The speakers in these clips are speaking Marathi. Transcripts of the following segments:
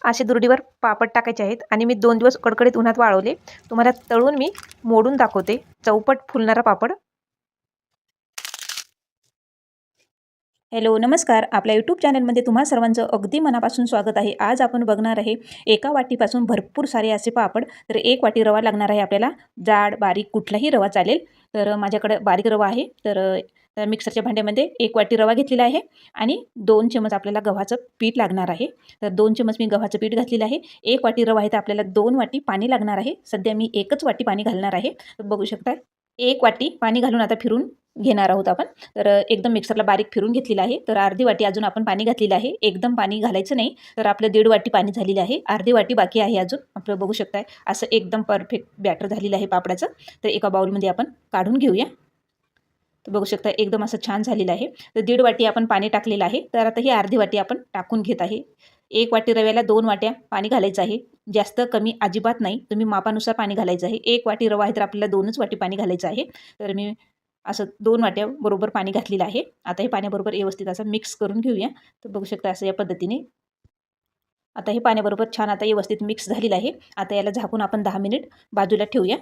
असे दुरडीवर पापड टाकायचे आहेत आणि मी 2 दिवस कडकडीत उन्हात वाळवले. तुम्हाला तळून मी मोडून दाखवते. चौपट फुलणारा पापड. हॅलो, नमस्कार. आपल्या यूट्यूब चॅनलमध्ये तुम्हा सर्वांचं अगदी मनापासून स्वागत आहे. आज आपण बघणार आहे एका वाटीपासून भरपूर सारे असे पापड. तर 1 वाटी रवा लागणार आहे आपल्याला. जाड, बारीक कुठलाही रवा चालेल. तर माझ्याकडे बारीक रवा आहे. तर मिक्सरच्या भांड्यामध्ये 1 वाटी रवा घेतलेला आहे आणि 2 चमच आपल्याला गव्हाचं पीठ लागणार आहे. तर 2 चमच मी गव्हाचं पीठ घातलेलं आहे. 1 वाटी रवा आहे तर आपल्याला 2 वाटी पाणी लागणार आहे. सध्या मी 1च वाटी पाणी घालणार आहे. तर बघू शकता 1 वाटी पाणी घालून आता फिरून घेणार आहोत आपण. तर एकदम मिक्सरला बारीक फिरून घेतलेलं आहे. तर अर्धी वाटी अजून आपण पाणी घातलेलं आहे. एकदम पाणी घालायचं नाही. तर आपलं 1.5 वाटी पाणी झालेलं आहे. अर्धी वाटी बाकी आहे अजून. आपलं बघू शकताय असं एकदम परफेक्ट बॅटर झालेलं आहे पापडाचं. तर एका बाउलमध्ये आपण काढून घेऊया. तर बघू शकता एकदम असं छान झालेलं आहे. तर 1.5 वाटी आपण पाणी टाकलेलं आहे. तर आता ही अर्धी वाटी आपण टाकून घेत आहे. 1 वाटी रव्याला 2 वाट्या पाणी घालायचं आहे. जास्त कमी अजिबात नाही. तुम्ही मापानुसार पाणी घालायचं आहे. 1 वाटी रवा आहे तर आपल्याला 2च वाटी पाणी घालायचं आहे. तर मी असं 2 वाट्या बरोबर पाणी घातलेलं आहे. आता हे पाण्याबरोबर व्यवस्थित असं मिक्स करून घेऊया. तर बघू शकता असं या पद्धतीने आता हे पाण्याबरोबर छान आता व्यवस्थित मिक्स झालेलं आहे. आता याला झाकून आपण 10 मिनिट बाजूला ठेवूया.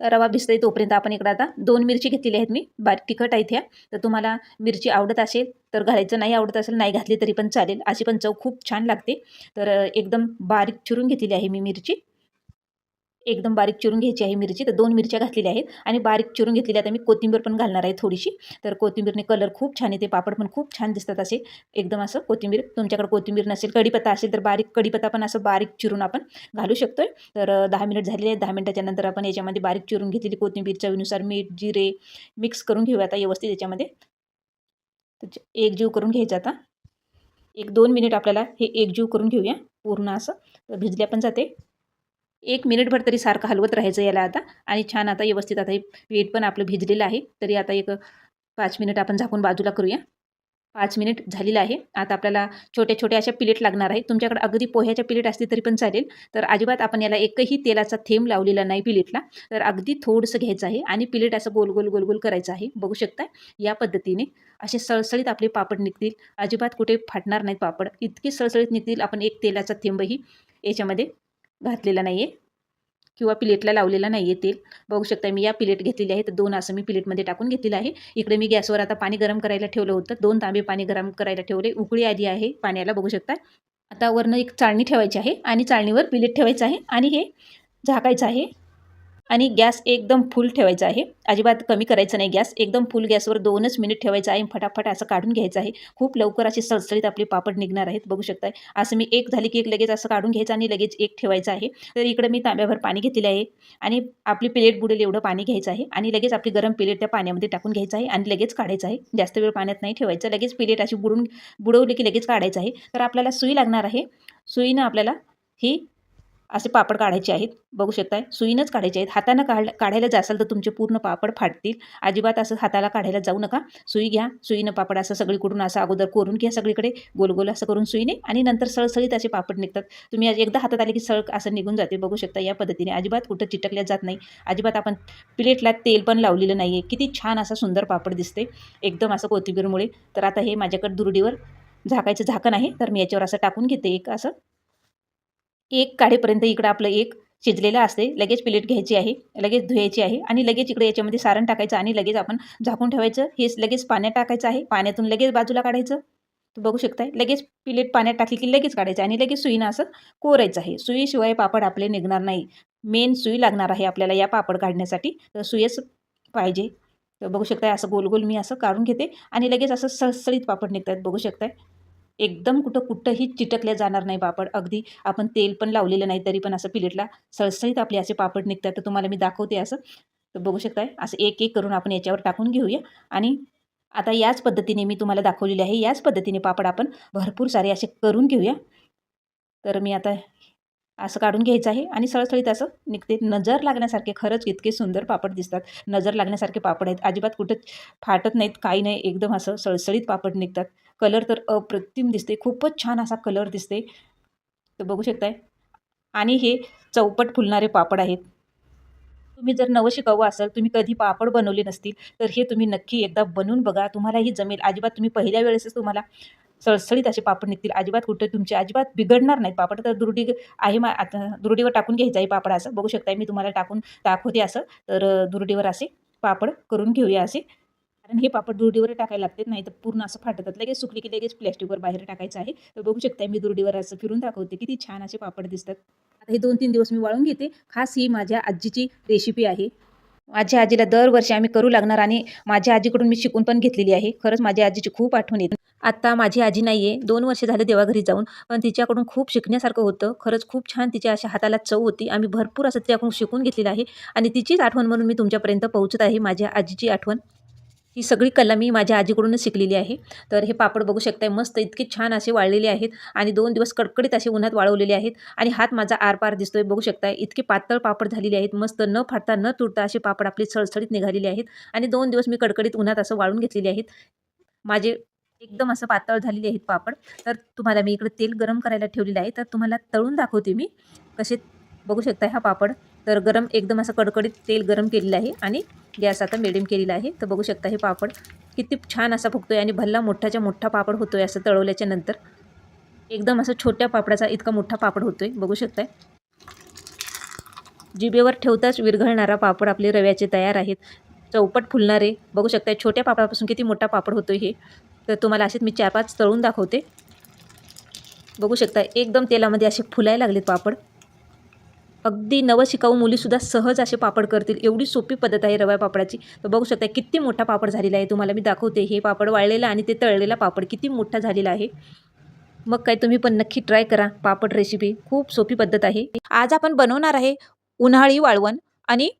रवा भिजतोय तोपर्यंत आपण इकडं आता 2 मिरची घेतलेली आहेत मी. बारीक तिखट आहेत ह्या. तर तुम्हाला मिरची आवडत असेल तर घालायचं, नाही आवडत असेल नाही घातली तरी पण चालेल. अशी पण चव खूप छान लागते. तर एकदम बारीक चिरून घेतलेली आहे मी मिरची. एकदम बारीक चिरून घ्यायची आहे मिरची. तर 2 मिरच्या घातलेल्या आहेत आणि बारीक चिरून घेतलेल्या आता मी कोथिंबीर पण घालणार आहे थोडीशी. तर कोथिंबीरने कलर खूप छान येते. पापड पण खूप छान दिसतात असे. एकदम असं कोथिंबीर, तुमच्याकडे कोथिंबीर नसेल, कढीपत्ता असेल तर बारीक कढीपत्ता पण असं बारीक चिरून आपण घालू शकतोय. तर 10 मिनिट झालेले आहेत. 10 मिनिटाच्या नंतर आपण याच्यामध्ये बारीक चिरून घेतलेली कोथिंबीर, चवीनुसार मीठ, जिरे मिक्स करून घेऊया आता व्यवस्थित याच्यामध्ये. एकजीव करून घ्यायचं आता. 1-2 मिनिट आपल्याला हे एकजीव करून घेऊया पूर्ण असं. तर भिजल्या पण जाते. 1 मिनिटभर तरी सारखं हलवत राहायचं याला आता. आणि छान आता व्यवस्थित आता हे पीठ पण आपलं भिजलेलं आहे. तरी आता एक 5 मिनिट आपण झाकून बाजूला करूया. 5 मिनिट झालेलं आहे. आता आपल्याला छोट्या-छोट्या अशा प्लेट लागणार आहे. तुमच्याकडे अगदी पोह्याच्या प्लेट असतील तरी पण चालेल. तर अजिबात आपण याला एकही तेलाचा थेंब लावलेला नाही प्लेटला. तर अगदी थोडंसं घ्यायचं आहे आणि प्लेट असं गोल-गोल, गोल-गोल करायचं आहे. बघू शकता या पद्धतीने असे सळसळीत आपले पापड निघतील. अजिबात कुठे फाटणार नाहीत पापड. इतकी सळसळीत निघतील. आपण एक तेलाचा थेंबही याच्यामध्ये घातलेला नाही आहे किंवा प्लेटला लावलेला नाही आहे तेल. बघू शकता मी या प्लेट घेतलेली आहे. तर 2 असं मी प्लेटमध्ये टाकून घेतलेलं आहे. इकडे मी गॅसवर आता पाणी गरम करायला ठेवलं होतं. 2 तांबे पाणी गरम करायला ठेवले. उकळी आली आहे पाण्याला बघू शकता. आता वरनं एक चाळणी ठेवायची आहे आणि चाळणीवर प्लेट ठेवायचं आहे आणि हे झाकायचं आहे. आणि गॅस एकदम फुल ठेवायचा आहे. अजिबात कमी करायचं नाही गॅस. एकदम फुल गॅसवर 2च मिनिट ठेवायचं आहे. फटाफट असं काढून घ्यायचं आहे. खूप लवकर असे सळसळीत आपले पापड निघणार आहेत. बघू शकताय. असं मी एक झाली की एक लगेच असं काढून घ्यायचं आणि लगेच एक ठेवायचं आहे. तर इकडे मी तांब्याभर पाणी घेतलेलं आहे आणि आपली प्लेट बुडेल एवढं पाणी घ्यायचं आहे आणि लगेच आपली गरम प्लेट त्या पाण्यामध्ये टाकून घ्यायचं आहे आणि लगेच काढायचं आहे. जास्त वेळ पाण्यात नाही ठेवायचं. लगेच प्लेट अशी बुडवली की लगेच काढायचं आहे. तर आपल्याला सुई लागणार आहे. सुईनं आपल्याला ही असे पापड काढायचे आहेत. बघू शकताय सुईनंच काढायचे आहेत. हातानं काढायला जासाल तर तुमचे पूर्ण पापड फाटतील. अजिबात असं हाताला काढायला जाऊ नका. सुई घ्या. सुईनं पापड असं सगळीकडून असं अगोदर कोरून घ्या सगळीकडे गोल-गोल असं करून सुईने आणि नंतर सळसळीत असे पापड निघतात. तुम्ही एकदा हातात आले की असं निघून जाते. बघू शकता या पद्धतीने अजिबात कुठं चिटकल्या जात नाही. अजिबात आपण प्लेटला तेल पण लावलेलं नाही आहे. किती छान असा सुंदर पापड दिसते एकदम असं कोथिंबीरमुळे. तर आता हे माझ्याकडे दुरडीवर झाकायचं झाकण आहे. तर मी याच्यावर असं टाकून घेते एक असं. एक काढेपर्यंत इकडं आपलं एक शिजलेलं असते. लगेच प्लेट घ्यायची आहे, लगेच धुवायची आहे आणि लगेच इकडे याच्यामध्ये सारण टाकायचं आणि लगेच आपण झाकून ठेवायचं. हे लगेच पाण्यात टाकायचं आहे. पाण्यातून लगेच बाजूला काढायचं. तर बघू शकताय लगेच प्लेट पाण्यात टाकली की लगेच काढायचं आणि लगेच सुईनं असं कोरायचं आहे. सुईशिवाय पापड आपले निघणार नाही. मेन सुई लागणार आहे आपल्याला या पापड काढण्यासाठी. तर सुईच पाहिजे. तर बघू शकताय असं गोल-गोल मी असं काढून घेते आणि लगेच असं सळसळीत पापड निघतात. बघू शकताय. एकदम कुठंही चिटकल्या जाणार नाही पापड. अगदी आपण तेल पण लावलेलं नाही तरी पण असं प्लेटला सळसळीत आपले असे पापड निघतात. तर तुम्हाला मी दाखवते असं. तर बघू शकताय असं एक-एक करून आपण याच्यावर टाकून घेऊया आणि आता याच पद्धतीने मी तुम्हाला दाखवलेली आहे. याच पद्धतीने पापड आपण भरपूर सारे असे करून घेऊया. तर मी आता असं काढून घ्यायचं आहे आणि सळसळीत असं निघते. नजर लागण्यासारखे खरंच इतके सुंदर पापड दिसतात. नजर लागण्यासारखे पापड आहेत. अजिबात कुठं फाटत नाहीत, काही नाही. एकदम असं सळसळीत पापड निघतात. कलर तर अप्रतिम दिसते. खूपच छान असा कलर दिसते. तर बघू शकताय आणि हे चौपट फुलणारे पापड आहेत. तुम्ही जर नवं शिकावं असाल, तुम्ही कधी पापड बनवले नसतील, तर हे तुम्ही नक्की एकदा बनवून बघा. तुम्हालाही जमेल. अजिबात तुम्ही पहिल्या वेळेसच तुम्हाला सळसळीत असे पापड निघतील. अजिबात कुठे तुमचे अजिबात बिघडणार नाहीत पापड. तर दुर्डी आहे आता दुर्डीवर टाकून घ्यायचं आहे पापड. असं बघू शकताय मी तुम्हाला टाकून दाखवते असं. तर दुर्डीवर असे पापड करून घेऊया असे. कारण हे पापड दुर्डीवर टाकायला लागते, नाही तर पूर्ण असं फाटतात. लगेच सुकली की लगेच प्लॅस्टिकवर बाहेर टाकायचं आहे. तर बघू शकताय मी दुर्डीवर असं फिरून दाखवते. किती छान असे पापड दिसतात. आता हे 2-3 दिवस मी वाळून घेते. खास ही माझ्या आजीची रेसिपी आहे. माझ्या आजीला दरवर्षी आम्ही करू लागणार आणि माझ्या आजीकडून मी शिकून पण घेतलेली आहे. खरंच माझ्या आजीची खूप आठवण येते. आता माझी आजी नाही आहे, 2 वर्ष झाले देवाघरी जाऊन. पण तिच्याकडून खूप शिकण्यासारखं होतं. खरंच खूप छान तिच्या अशा हाताला चव होती. आम्ही भरपूर असं तिच्याकडून शिकून घेतलेलं आहे आणि तिचीच आठवण म्हणून मी तुमच्यापर्यंत पोहोचत आहे. माझ्या आजीची आठवण. ही सगळी कला मी माझ्या आजीकडूनच शिकलेली आहे. तर हे पापड बघू शकताय मस्त इतके छान असे वाळलेले आहेत आणि 2 दिवस कडकडीत असे उन्हात वाळवलेले आहेत आणि हात माझा आरपार दिसतोय. बघू शकताय इतके पातळ पापड झालेले आहेत. मस्त न फाटता न तुटता असे पापड आपले सळसळीत निघालेले आहेत आणि 2 दिवस मी कडकडीत उन्हात असं वाळून घेतलेले आहेत. माझे एकदम असं पातळ झालेले आहेत पापड. तर तुम्हाला मी इकडे तेल गरम करायला ठेवलेलं आहे. तर तुम्हाला तळून दाखवते मी कसे. बघू शकताय हा पापड. तर गरम एकदम असं कडकडीत तेल गरम केलेलं आहे आणि गॅस आता मिडियम केलेला आहे. तर बघू शकता हे पापड किती छान असा फुगतोय आणि भल्ला मोठाच्या मोठा पापड होतोय असं तळवल्याच्या नंतर. एकदम असं छोट्या पापडाचा इतका मोठा पापड होतोय. बघू शकताय जिभेवर ठेवताच विरघळणारा पापड आपले रव्याचे तयार आहेत. चौपट फुलणारे. बघू शकताय छोट्या पापडापासून किती मोठा पापड होतोय हे. तर तुम्हाला असेच मी 4-5 तळून दाखवते. बघू शकता एकदम तेलामध्ये असे फुलायला लागलेत पापड. अगदी नवशिकाऊ मुलीसुद्धा सहज असे पापड करतील, एवढी सोपी पद्धत आहे रवा पापडाची. तर बघू शकता किती मोठा पापड झालेला आहे. तुम्हाला मी दाखवते हे पापड वाळलेला आणि ते तळलेला पापड किती मोठा झालेला आहे. मग काय तुम्ही पण नक्की ट्राय करा पापड रेसिपी. खूप सोपी पद्धत आहे. आज आपण बनवणार आहे उन्हाळी वाळवण आणि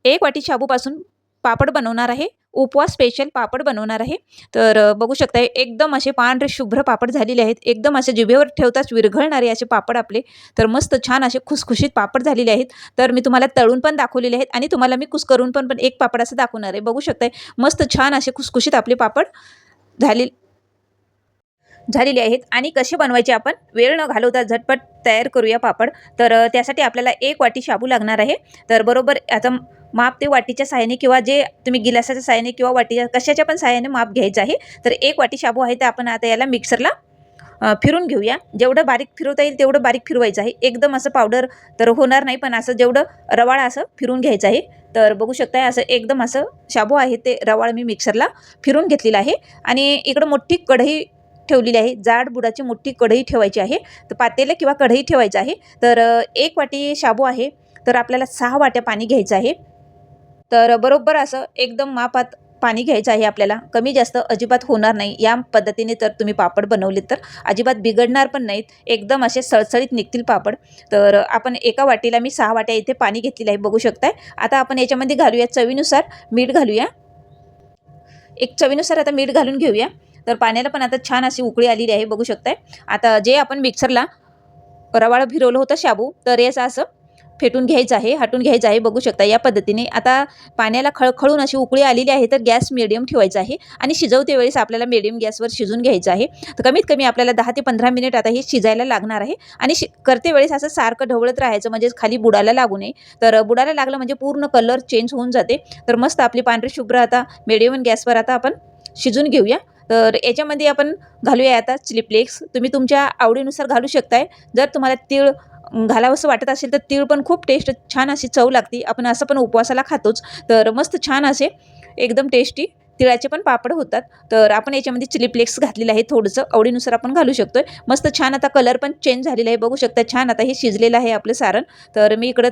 1 वाटी शाबूपासून पापड बनवणार आहे. उपवास स्पेशल पापड बनवणार आहे. तर बघू शकता एकदम असे पांढरे शुभ्र पापड झालेले आहेत. एकदम असे जिभेवर ठेवताच विरघळणारे असे पापड आपले. तर मस्त छान असे खुसखुशीत पापड झालेले आहेत. तर मी तुम्हाला तळून पण दाखवलेले आहेत आणि तुम्हाला मी कुस्करून पण एक पापड असं दाखवणार आहे. बघू शकताय मस्त छान असे खुसखुशीत आपले पापड झालेले आहेत. आणि कसे बनवायचे आपण वेळ न घालवता झटपट तयार करूया पापड. तर त्यासाठी आपल्याला 1 वाटी शाबू लागणार आहे. तर बरोबर आता माप ते वाटीच्या साहाय्याने किंवा जे तुम्ही गिलासाच्या साहाय्याने किंवा वाटीच्या कशाच्या पण साहाय्याने माप घ्यायचं आहे. तर 1 वाटी शाबू आहे. तर आपण आता याला मिक्सरला फिरून घेऊया. जेवढं बारीक फिरवता येईल तेवढं बारीक फिरवायचं आहे. एकदम असं पावडर तर होणार नाही, पण असं जेवढं रवाळ असं फिरून घ्यायचं आहे. तर बघू शकताय असं एकदम असं शाबू आहे ते रवाळ मी मिक्सरला फिरून घेतलेलं आहे. आणि इकडं मोठी कढई ठेवलेली आहे. जाड बुडाची मोठी कढई ठेवायची आहे. तर पातेलं किंवा कढई ठेवायचं आहे. तर 1 वाटी शाबू आहे. तर आपल्याला 6 वाट्या पाणी घ्यायचं आहे. तर बरोबर असं एकदम मापात पाणी घ्यायचं आहे आपल्याला. कमी जास्त अजिबात होणार नाही. या पद्धतीने तर तुम्ही पापड बनवले तर अजिबात बिघडणार पण नाहीत. एकदम असे सळसळीत निघतील पापड. तर आपण एका वाटीला मी 6 वाट्या इथे पाणी घेतलेलं आहे. बघू शकताय. आता आपण याच्यामध्ये घालूया चवीनुसार मीठ घालूया. एक चवीनुसार आता मीठ घालून घेऊया. तर पाण्याला पण आता छान अशी उकळी आलेली आहे. बघू शकताय. आता जे आपण मिक्सरला रवाळ फिरवलं होतं शाबू, तर याचं असं फेटून घ्यायचं आहे, हटून घ्यायचं आहे. बघू शकता या पद्धतीने. आता पाण्याला खळखळून अशी उकळी आलेली आहे. तर गॅस मिडियम ठेवायचा आहे आणि शिजवते वेळेस आपल्याला मिडियम गॅसवर शिजून घ्यायचं आहे. तर कमीत कमी आपल्याला 10 ते 15 मिनिट आता हे शिजायला लागणार आहे. आणि करते वेळेस असं सारखं ढवळत राहायचं, म्हणजे खाली बुडाला लागू नये. तर बुडाला लागलं म्हणजे पूर्ण कलर चेंज होऊन जाते. तर मस्त आपली पांढरी शुभ्र आता मिडियम गॅसवर आता आपण शिजून घेऊया. तर याच्यामध्ये आपण घालूया आता चिली फ्लेक्स. तुम्ही तुमच्या आवडीनुसार घालू शकताय. जर तुम्हाला तीळ घालावंसं वाटत असेल तर तीळ पण खूप टेस्ट छान अशी चव लागते. आपण असं पण उपवासाला खातोच. तर मस्त छान असे एकदम टेस्टी तिळाचे पण पापड होतात. तर आपण याच्यामध्ये चिली फ्लेक्स घातलेलं आहे. थोडंसं आवडीनुसार आपण घालू शकतोय. मस्त छान आता कलर पण चेंज झालेला आहे. बघू शकता छान आता हे शिजलेलं आहे आपलं सारण. तर मी इकडं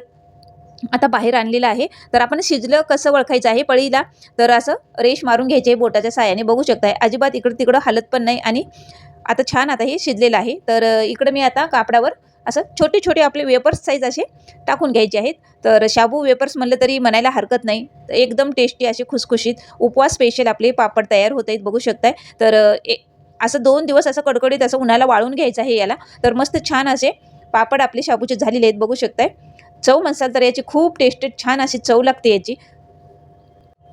आता बाहेर आणलेलं आहे. तर आपण शिजलं कसं ओळखायचं आहे पळीला. तर असं रेश मारून घ्यायचे बोटाच्या साहाय्याने. बघू शकताय अजिबात इकडं तिकडं हलत पण नाही. आणि आता छान आता हे शिजलेलं आहे. तर इकडं मी आता कापडावर असं छोटे छोटे आपले वेपर्स साईज असे टाकून घ्यायचे आहेत. तर शाबू वेपर्स म्हणलं तरी म्हणायला हरकत नाही. एकदम टेस्टी असे खुसखुशीत उपवास स्पेशल आपले पापड तयार होत आहेत. बघू शकताय. तर असं 2 दिवस असं कडकडीत असं उन्हाला वाळून घ्यायचं आहे याला. तर मस्त छान असे पापड आपले शाबूचे झालेले आहेत. बघू शकताय. चव म्हणसाल तर याची खूप टेस्टेड छान अशी चव लागते याची.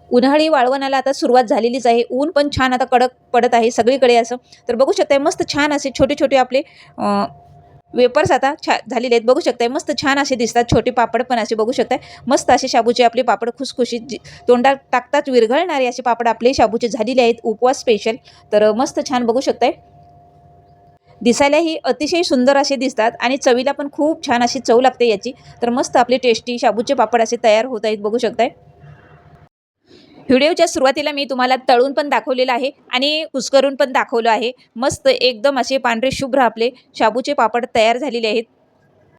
उन्हाळी वाळवणाला आता सुरुवात झालेलीच आहे. ऊन पण छान आता कडक पडत आहे सगळीकडे असं. तर बघू शकताय मस्त छान असे छोटे छोटे आपले वेपर्स आता झालेले आहेत. बघू शकताय मस्त छान असे दिसतात. छोटे पापड पण असे बघू शकताय. मस्त असे शाबूचे आपले पापड खुसखुशीत तोंडात टाकताच विरघळणारे असे पापड आपले शाबूचे झालेले आहेत उपवास स्पेशल. तर मस्त छान बघू शकताय. दिसायलाही अतिशय सुंदर असे दिसतात आणि चवीला पण खूप छान अशी चव लागते याची. तर मस्त आपले टेस्टी शाबूचे पापड असे तयार होत आहेत, बघू शकताय. व्हिडिओच्या सुरुवातीला मी तुम्हाला तळून पण दाखवलेलं आहे आणि कुस्करून पण दाखवलं आहे. मस्त एकदम असे पांढरे शुभ्र आपले शाबूचे पापड तयार झालेले आहेत.